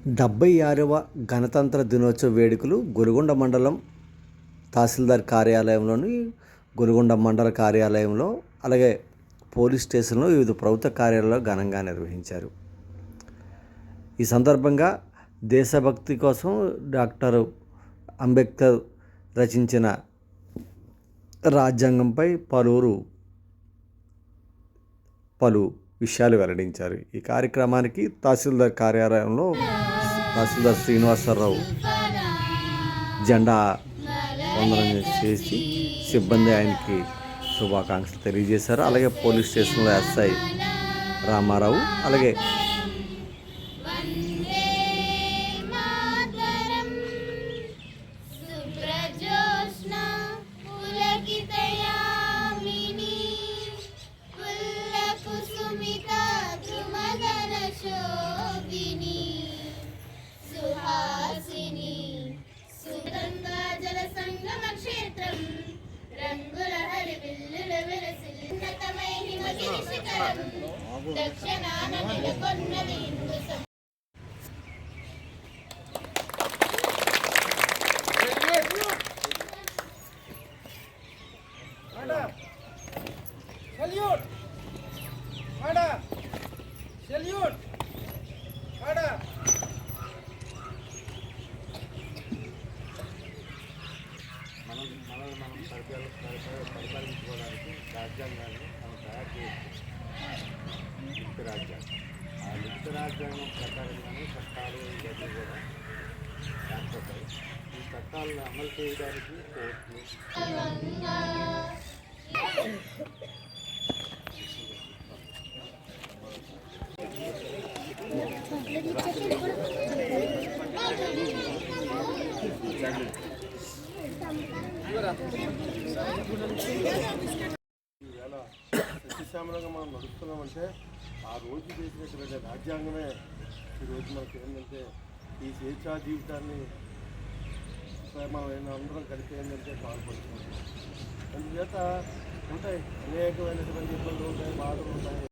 76వ గణతంత్ర దినోత్సవ వేడుకలు గొలుగొండ మండలం తహసీల్దార్ కార్యాలయంలోని గొలుగొండ మండల కార్యాలయంలో అలాగే పోలీస్ స్టేషన్లో వివిధ ప్రభుత్వ కార్యాలయాల్లో ఘనంగా నిర్వహించారు. ఈ సందర్భంగా దేశభక్తి కోసం డాక్టర్ అంబేద్కర్ రచించిన రాజ్యాంగంపై పలు విషయాలు వెల్లడించారు. ఈ కార్యక్రమానికి తహసీల్దార్ కార్యాలయంలో తహసీల్దార్ శ్రీనివాసరావు జెండా వందనం చేసి సిబ్బంది ఆయనకి శుభాకాంక్షలు తెలియజేశారు. అలాగే పోలీస్ స్టేషన్లో ఎస్ఐ రామారావు అలాగే మనం పరిపాలించుకోవడానికి రాజ్యాంగాన్ని మనం తయారు చేయొచ్చు. లిఖిత రాజ్యాంగం, ఆ లిఖిత రాజ్యాంగం ప్రకారంగానే చట్టాలు ఇవన్నీ కూడా ఏర్పడతాయి. ఈ చట్టాలను అమలు చేయడానికి కోర్టులు ఈవేళ సత్యశ్యామలంగా మనం నడుస్తున్నామంటే ఆ రోజు చేసినటువంటి రాజ్యాంగమే ఈరోజు మనకి ఏంటంటే ఈ స్వేచ్ఛా జీవితాన్ని మనం అందరం కలిపి ఏంటంటే పాల్పడుతున్నాం. అందుచేత ఉంటాయి అనేకమైనటువంటి ఇబ్బందులు ఉంటాయి, బాధలు ఉంటాయి.